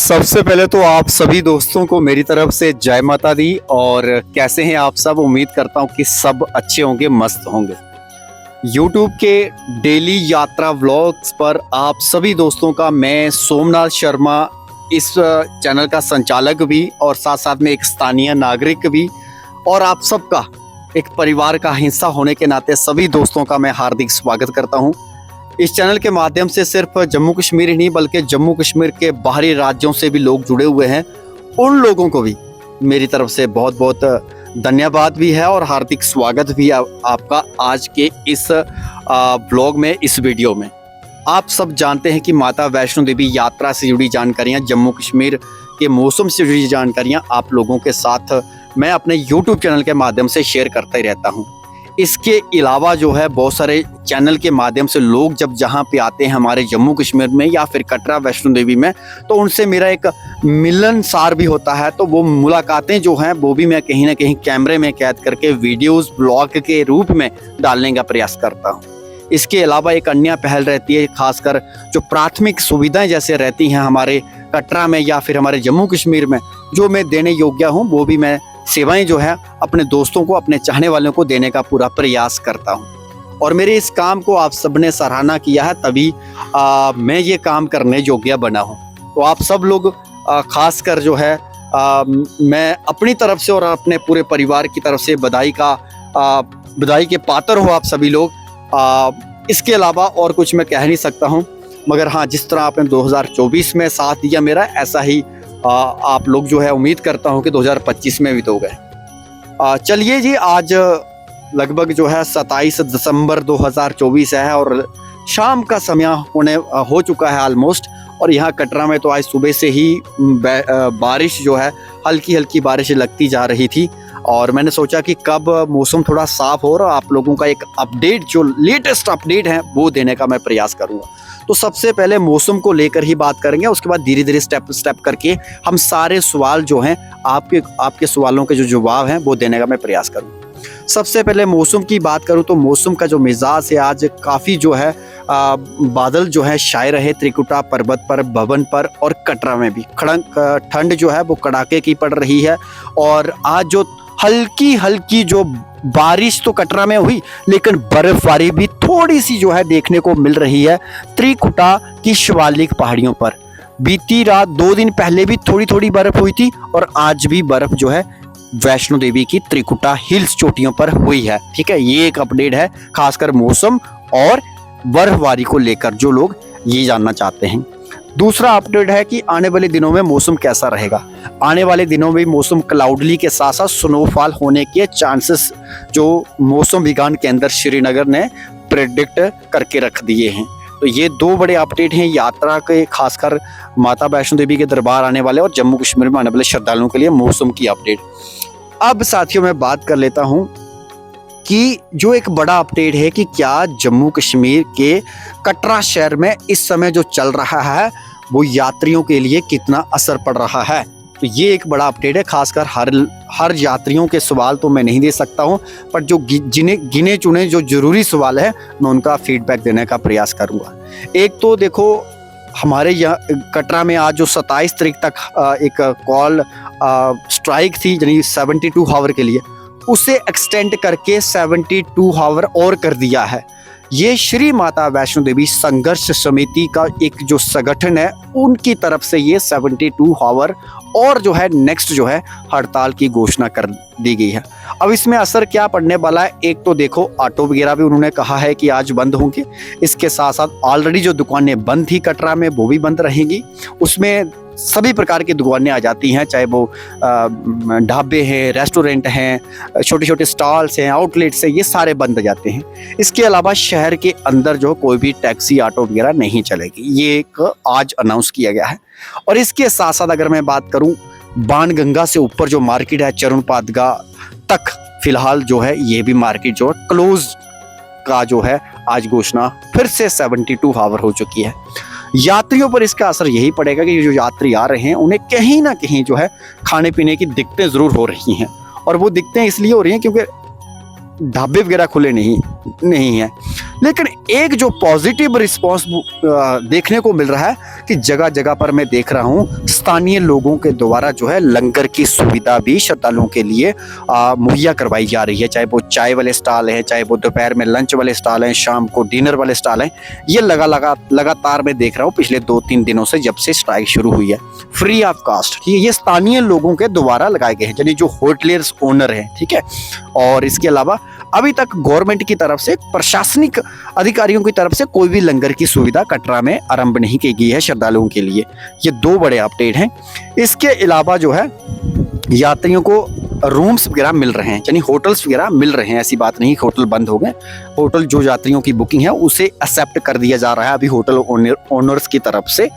सबसे पहले तो आप सभी दोस्तों को मेरी तरफ से जय माता दी। और कैसे हैं आप सब? उम्मीद करता हूं कि सब अच्छे होंगे, मस्त होंगे। YouTube के डेली यात्रा व्लॉग्स पर आप सभी दोस्तों का मैं सोमनाथ शर्मा, इस चैनल का संचालक भी और साथ साथ में एक स्थानीय नागरिक भी, और आप सबका एक परिवार का हिस्सा होने के नाते सभी दोस्तों का मैं हार्दिक स्वागत करता हूं। इस चैनल के माध्यम से सिर्फ जम्मू कश्मीर ही नहीं बल्कि जम्मू कश्मीर के बाहरी राज्यों से भी लोग जुड़े हुए हैं। उन लोगों को भी मेरी तरफ से बहुत बहुत धन्यवाद भी है और हार्दिक स्वागत भी आपका आज के इस ब्लॉग में, इस वीडियो में। आप सब जानते हैं कि माता वैष्णो देवी यात्रा से जुड़ी जानकारियां, जम्मू कश्मीर के मौसम से जुड़ी जानकारियां आप लोगों के साथ मैं अपने YouTube चैनल के माध्यम से शेयर करता ही रहता हूं। इसके अलावा जो है बहुत सारे चैनल के माध्यम से लोग जब जहाँ पे आते हैं हमारे जम्मू कश्मीर में या फिर कटरा वैष्णो देवी में, तो उनसे मेरा एक मिलनसार भी होता है। तो वो मुलाकातें जो हैं वो भी मैं कहीं ना कहीं कैमरे में कैद करके वीडियोस ब्लॉग के रूप में डालने का प्रयास करता हूँ। इसके अलावा एक अन्य पहल रहती है, खासकर जो प्राथमिक सुविधाएं जैसे रहती हैं हमारे कटरा में या फिर हमारे जम्मू कश्मीर में, जो मैं देने योग्य हूँ वो भी मैं सेवाएं जो है अपने दोस्तों को, अपने चाहने वालों को देने का पूरा प्रयास करता हूं। और मेरे इस काम को आप सबने सराहना किया है, तभी मैं ये काम करने योग्य बना हूं। तो आप सब लोग खासकर जो है मैं अपनी तरफ से और अपने पूरे परिवार की तरफ से बधाई के पात्र हो आप सभी लोग। इसके अलावा और कुछ मैं कह नहीं सकता हूं, मगर हाँ, जिस तरह आपने 2024 में साथ दिया मेरा, ऐसा ही आप लोग जो है उम्मीद करता हूं कि 2025 में भी दोगे। चलिए जी, आज लगभग जो है 27 दिसंबर 2024 है और शाम का समय हो चुका है ऑलमोस्ट। और यहाँ कटरा में तो आज सुबह से ही बारिश जो है, हल्की हल्की बारिश लगती जा रही थी। और मैंने सोचा कि कब मौसम थोड़ा साफ हो और आप लोगों का एक अपडेट, जो लेटेस्ट अपडेट है वो देने का मैं प्रयास करूँगा। तो सबसे पहले मौसम को लेकर ही बात करेंगे, उसके बाद धीरे धीरे स्टेप करके हम सारे सवाल जो हैं आपके सवालों के जो जवाब हैं वो देने का मैं प्रयास करूँगा। सबसे पहले मौसम की बात करूँ तो मौसम का जो मिजाज है आज काफ़ी जो है बादल जो है छाए रहे त्रिकुटा पर्वत पर, भवन पर और कटरा में भी। ठंड जो है वो कड़ाके की पड़ रही है। और आज जो हल्की हल्की जो बारिश तो कटरा में हुई, लेकिन बर्फबारी भी थोड़ी सी जो है देखने को मिल रही है त्रिकुटा की शिवालिक पहाड़ियों पर। बीती रात 2 दिन पहले भी थोड़ी थोड़ी बर्फ हुई थी और आज भी बर्फ जो है वैष्णो देवी की त्रिकुटा हिल्स चोटियों पर हुई है। ठीक है, ये एक अपडेट है खासकर मौसम और बर्फबारी को लेकर, जो लोग ये जानना चाहते हैं। दूसरा अपडेट है कि आने वाले दिनों में मौसम कैसा रहेगा। आने वाले दिनों में मौसम क्लाउडली के साथ साथ स्नोफॉल होने के चांसेस जो मौसम विज्ञान केंद्र श्रीनगर ने प्रेडिक्ट करके रख दिए हैं। तो ये 2 बड़े अपडेट हैं यात्रा के, खासकर माता वैष्णो देवी के दरबार आने वाले और जम्मू कश्मीर में आने वाले श्रद्धालुओं के लिए मौसम की अपडेट। अब साथियों मैं बात कर लेता हूँ कि जो एक बड़ा अपडेट है कि क्या जम्मू कश्मीर के कटरा शहर में इस समय जो चल रहा है वो यात्रियों के लिए कितना असर पड़ रहा है। तो ये एक बड़ा अपडेट है, खासकर हर यात्रियों के सवाल तो मैं नहीं दे सकता हूं, पर जो गिने चुने जो जरूरी सवाल है मैं उनका फीडबैक देने का प्रयास करूंगा। एक तो देखो, हमारे यहाँ कटरा में आज जो 27 तारीख तक एक कॉल स्ट्राइक थी, यानी 72 आवर के लिए, उसे एक्सटेंड करके 72 आवर और कर दिया है। ये श्री माता वैष्णो देवी संघर्ष समिति का एक जो संगठन है उनकी तरफ से ये 72 आवर और जो है नेक्स्ट जो है हड़ताल की घोषणा कर दी गई है। अब इसमें असर क्या पड़ने वाला है, एक तो देखो ऑटो वगैरह भी उन्होंने कहा है कि आज बंद होंगे। इसके साथ साथ ऑलरेडी जो दुकानें बंद थी कटरा में वो भी बंद रहेंगी। उसमें सभी प्रकार की दुकानें आ जाती हैं, चाहे वो ढाबे हैं, रेस्टोरेंट हैं, छोटे छोटे स्टॉल्स हैं, आउटलेट्स हैं, ये सारे बंद हो जाते हैं। इसके अलावा शहर के अंदर जो कोई भी टैक्सी ऑटो वगैरह नहीं चलेगी, ये एक आज अनाउंस किया गया है। और इसके साथ साथ अगर मैं बात करूं, बाणगंगा से ऊपर जो मार्केट है चरण पादगा तक फिलहाल जो है ये भी मार्केट जो है क्लोज का जो है आज घोषणा फिर से 72 आवर हो चुकी है। यात्रियों पर इसका असर यही पड़ेगा कि जो यात्री आ रहे हैं उन्हें कहीं ना कहीं जो है खाने पीने की दिक्कतें जरूर हो रही हैं। और वो दिक्कतें इसलिए हो रही हैं क्योंकि ढाबे वगैरह खुले नहीं है। लेकिन एक जो पॉजिटिव रिस्पांस देखने को मिल रहा है कि जगह जगह पर मैं देख रहा हूँ स्थानीय लोगों के द्वारा जो है लंगर की सुविधा भी श्रद्धालुओं के लिए मुहैया करवाई जा रही है। चाहे वो चाय वाले स्टॉल हैं, चाहे वो दोपहर में लंच वाले स्टॉल हैं, शाम को डिनर वाले स्टॉल हैं, ये लगातार मैं देख रहा हूँ पिछले 2-3 दिनों से जब से स्ट्राइक शुरू हुई है। फ्री ऑफ कास्ट ये स्थानीय लोगों के द्वारा लगाए गए हैं, यानी जो होटलियर्स ओनर हैं, ठीक है। और इसके अलावा अभी तक गवर्नमेंट की तरफ से, प्रशासनिक अधिकारियों की तरफ से कोई भी लंगर की सुविधा कटरा में आरंभ नहीं की गई है श्रद्धालुओं के लिए। ये 2 बड़े अपडेट हैं। इसके अलावा जो है यात्रियों को रूम्स वगैरह मिल रहे हैं, यानी होटल्स वगैरह मिल रहे हैं। ऐसी बात नहीं होटल बंद हो गए। होटल जो यात्रियों की बुकिंग है उसे एक्सेप्ट कर दिया जा रहा है अभी होटल ओनर्स की तरफ से।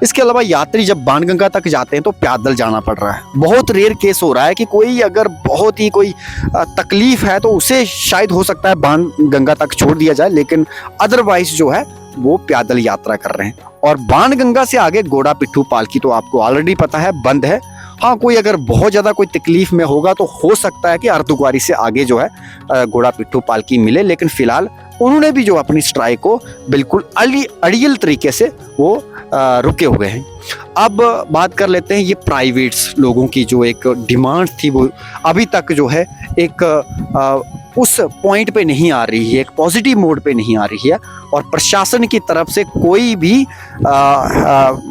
इसके अलावा यात्री जब बाणगंगा तक जाते हैं तो पैदल जाना पड़ रहा है। बहुत रेयर केस हो रहा है कि कोई अगर बहुत ही कोई तकलीफ है तो उसे शायद हो सकता है बाणगंगा तक छोड़ दिया जाए, लेकिन अदरवाइज जो है वो पैदल यात्रा कर रहे हैं। और बाणगंगा से आगे घोड़ा पिट्ठू पालकी तो आपको ऑलरेडी पता है बंद है। हाँ, कोई अगर बहुत ज़्यादा कोई तकलीफ में होगा तो हो सकता है कि अर्धकुंवारी से आगे जो है घोड़ा पिट्ठू पालकी मिले, लेकिन फिलहाल उन्होंने भी जो अपनी स्ट्राइक को बिल्कुल अड़ियल तरीके से वो रुके हुए हैं। अब बात कर लेते हैं ये प्राइवेट्स लोगों की जो एक डिमांड थी वो अभी तक जो है एक उस पॉइंट पे नहीं आ रही है, एक पॉजिटिव मोड पे नहीं आ रही है। और प्रशासन की तरफ से कोई भी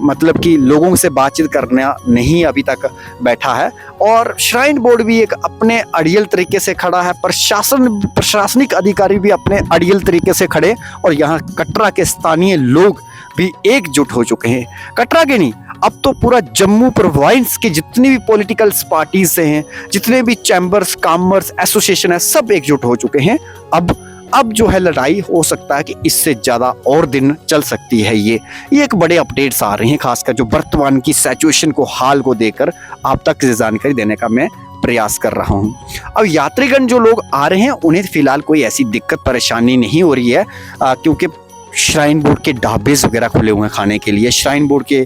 मतलब कि लोगों से बातचीत करना नहीं अभी तक बैठा है। और श्राइन बोर्ड भी एक अपने अड़ियल तरीके से खड़ा है, प्रशासनिक अधिकारी भी अपने अड़ियल तरीके से खड़े, और यहाँ कटरा के स्थानीय लोग भी एकजुट हो चुके हैं। कटरा के नहीं, अब तो पूरा जम्मू प्रोविंस के जितनी भी पॉलिटिकल पार्टीज से हैं, जितने भी चैम्बर्स, कॉमर्स एसोसिएशन है, सब एकजुट हो चुके हैं। अब जो है लड़ाई हो सकता है कि इससे ज़्यादा और दिन चल सकती है। ये एक बड़े अपडेट्स आ रहे हैं, खासकर जो वर्तमान की सिचुएशन को, हाल को देकर आप तक जानकारी देने का मैं प्रयास कर रहा हूं। अब यात्रीगण जो लोग आ रहे हैं उन्हें फिलहाल कोई ऐसी दिक्कत परेशानी नहीं हो रही है, क्योंकि श्राइन बोर्ड के ढाबेज वगैरह खुले हुए हैं खाने के लिए, श्राइन बोर्ड के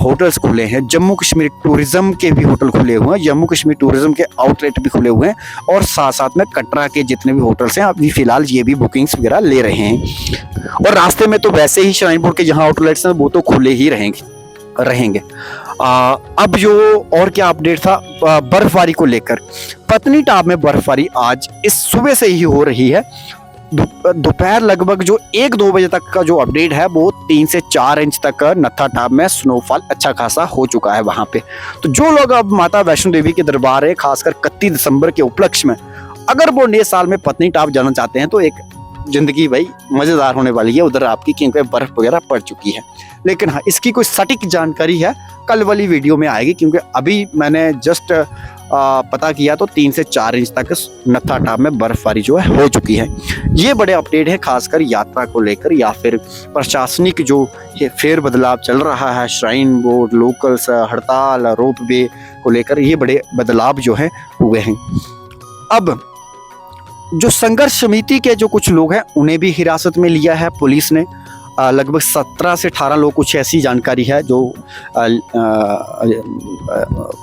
होटल्स खुले हैं, जम्मू कश्मीर टूरिज्म के भी होटल खुले हुए हैं, जम्मू कश्मीर टूरिज्म के आउटलेट भी खुले हुए हैं, और साथ साथ में कटरा के जितने भी होटल्स हैं अभी फिलहाल ये भी बुकिंग्स वगैरह ले रहे हैं। और रास्ते में तो वैसे ही श्राइन बोर्ड के जहाँ आउटलेट्स हैं वो तो खुले ही रहेंगे। अब जो और क्या अपडेट था बर्फबारी को लेकर, पत्नीटॉप में बर्फबारी आज इस सुबह से ही हो रही है। दोपहर लगभग जो 1-2 बजे तक का जो अपडेट है वो 3 से 4 इंच तक नत्था टॉप में स्नोफॉल अच्छा खासा हो चुका है वहां पे। तो जो लोग अब माता वैष्णो देवी के दरबार है, खासकर 31 दिसंबर के उपलक्ष्य में अगर वो नए साल में पत्नीटॉप जाना चाहते हैं तो एक जिंदगी भाई मजेदार होने वाली है उधर आपकी, क्योंकि बर्फ वगैरह पड़ चुकी है। लेकिन हाँ, इसकी कोई सटीक जानकारी है कल वाली वीडियो में आएगी, क्योंकि अभी मैंने जस्ट पता किया तो 3 से 4 इंच तक नत्था टॉप में बर्फबारी जो है हो चुकी है। ये बड़े अपडेट है खासकर यात्रा को लेकर, या फिर प्रशासनिक जो फेर बदलाव चल रहा है, श्राइन बोर्ड, लोकल्स, हड़ताल, रोपवे को लेकर ये बड़े बदलाव जो है हुए हैं। अब जो संघर्ष समिति के जो कुछ लोग हैं उन्हें भी हिरासत में लिया है पुलिस ने। लगभग 17 से 18 लोग, कुछ ऐसी जानकारी है जो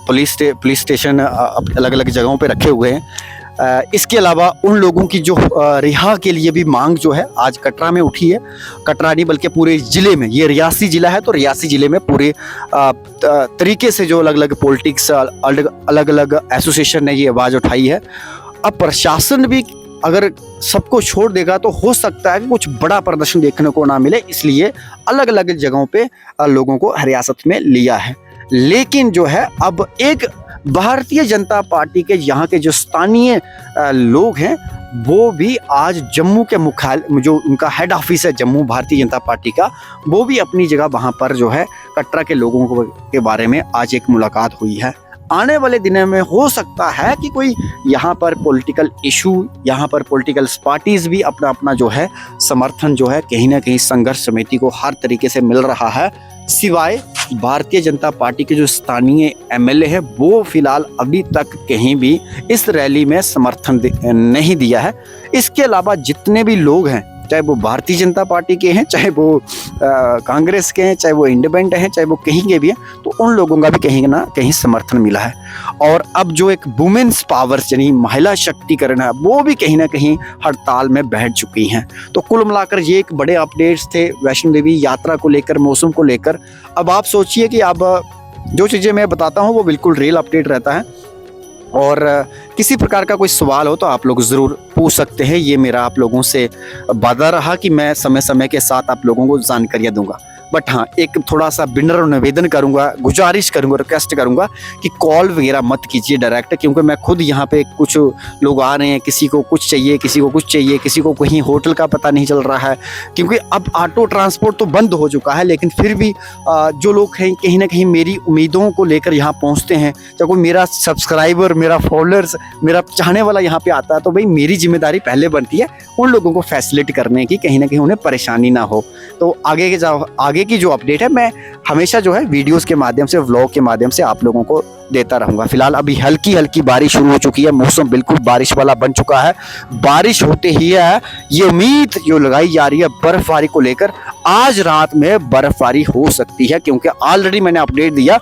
पुलिस स्टेशन अलग अलग जगहों पे रखे हुए हैं। इसके अलावा उन लोगों की जो रिहा के लिए भी मांग जो है आज कटरा में उठी है। कटरा नहीं बल्कि पूरे ज़िले में, ये रियासी ज़िला है तो रियासी ज़िले में पूरे तरीके से जो अलग अलग पॉलिटिक्स, अलग अलग एसोसिएशन ने ये आवाज़ उठाई है। अब प्रशासन भी अगर सबको छोड़ देगा तो हो सकता है कि कुछ बड़ा प्रदर्शन देखने को ना मिले, इसलिए अलग अलग जगहों पे लोगों को हिरासत में लिया है। लेकिन जो है अब एक भारतीय जनता पार्टी के यहाँ के जो स्थानीय लोग हैं वो भी आज जम्मू के मुख्यालय, जो उनका हेड ऑफिस है जम्मू भारतीय जनता पार्टी का, वो भी अपनी जगह वहाँ पर जो है कटरा के लोगों के बारे में आज एक मुलाकात हुई है। आने वाले दिनों में हो सकता है कि कोई यहाँ पर पॉलिटिकल इशू, यहाँ पर पॉलिटिकल पार्टीज भी अपना अपना जो है समर्थन जो है कहीं ना कहीं संघर्ष समिति को हर तरीके से मिल रहा है। सिवाय भारतीय जनता पार्टी के जो स्थानीय एमएलए है वो फिलहाल अभी तक कहीं भी इस रैली में समर्थन नहीं दिया है। इसके अलावा जितने भी लोग हैं चाहे वो भारतीय जनता पार्टी के हैं, चाहे वो कांग्रेस के हैं, चाहे वो इंडिपेंडेंट हैं, चाहे वो कहीं के भी हैं, तो उन लोगों का भी कहीं ना कहीं समर्थन मिला है। और अब जो एक वुमेन्स पावर यानी महिला शक्तिकरण है, वो भी कहीं ना कहीं हड़ताल में बैठ चुकी हैं। तो कुल मिलाकर ये एक बड़े अपडेट्स थे वैष्णो देवी यात्रा को लेकर, मौसम को लेकर। अब आप सोचिए कि अब जो चीज़ें मैं बताता हूँ वो बिल्कुल रियल अपडेट रहता है, और किसी प्रकार का कोई सवाल हो तो आप लोग ज़रूर पूछ सकते हैं। ये मेरा आप लोगों से वादा रहा कि मैं समय समय के साथ आप लोगों को जानकारियाँ दूंगा। बट हाँ, एक थोड़ा सा विनम्र निवेदन करूंगा, गुजारिश करूंगा, रिक्वेस्ट करूंगा कि कॉल वगैरह मत कीजिए डायरेक्ट, क्योंकि मैं खुद यहाँ पे कुछ लोग आ रहे हैं, किसी को कुछ चाहिए, किसी को कुछ चाहिए, किसी को कहीं होटल का पता नहीं चल रहा है, क्योंकि अब ऑटो ट्रांसपोर्ट तो बंद हो चुका है, लेकिन फिर भी जो लोग हैं कहीं ना कहीं मेरी उम्मीदों को लेकर यहाँ पहुँचते हैं। जब कोई मेरा सब्सक्राइबर, मेरा फॉलोअर्स, मेरा चाहने वाला यहाँ पे आता है, तो भाई मेरी जिम्मेदारी पहले बनती है उन लोगों को फैसिलिट करने की, कहीं ना कहीं उन्हें परेशानी ना हो। तो आगे की जो अपडेट है मैं हमेशा जो है वीडियोस के माध्यम से, व्लॉग के माध्यम से आप लोगों को देता रहूंगा। फिलहाल अभी हल्की हल्की बारिश शुरू हो चुकी है, मौसम बिल्कुल बारिश वाला बन चुका है। बारिश होते ही है ये उम्मीद जो लगाई जा रही है बर्फबारी को लेकर, आज रात में बर्फबारी हो सकती है, क्योंकि ऑलरेडी मैंने अपडेट दिया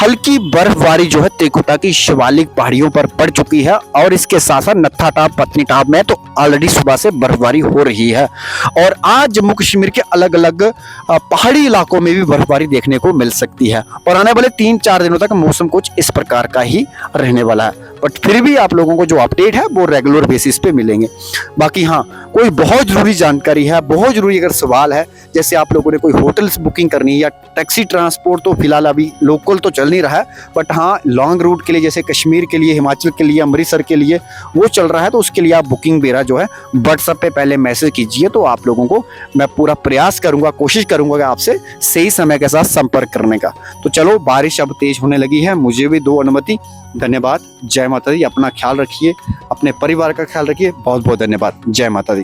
हल्की बर्फबारी जो है त्रिकुटा की शिवालिक पहाड़ियों पर पड़ चुकी है, और इसके साथ साथ नत्था टाप, पत्नी टाप में तो ऑलरेडी सुबह से बर्फबारी हो रही है। और आज जम्मू कश्मीर के अलग अलग पहाड़ी इलाकों में भी बर्फबारी देखने को मिल सकती है, और आने वाले 3-4 दिनों तक मौसम कुछ इस प्रकार का ही रहने वाला है। बट फिर भी आप लोगों को जो अपडेट है वो रेगुलर बेसिस पे मिलेंगे। बाकी हाँ, कोई बहुत जरूरी जानकारी है, बहुत जरूरी अगर सवाल है, जैसे आप लोगों ने कोई होटल्स बुकिंग करनी है या टैक्सी ट्रांसपोर्ट, तो फिलहाल अभी लोकल तो चल नहीं रहा है, बट हाँ लॉन्ग रूट के लिए, जैसे कश्मीर के लिए, हिमाचल के लिए, अमृतसर के लिए वो चल रहा है, तो उसके लिए आप बुकिंग मेरा जो है व्हाट्सएप पे पहले मैसेज कीजिए, तो आप लोगों को मैं पूरा प्रयास करूंगा, कोशिश करूंगा कि आपसे सही समय के साथ संपर्क करने का। तो चलो, बारिश अब तेज होने लगी है, मुझे भी दो अनुमति। धन्यवाद, जय माता दी। अपना ख्याल रखिए, अपने परिवार का ख्याल रखिए। बहुत बहुत धन्यवाद, जय माता दी।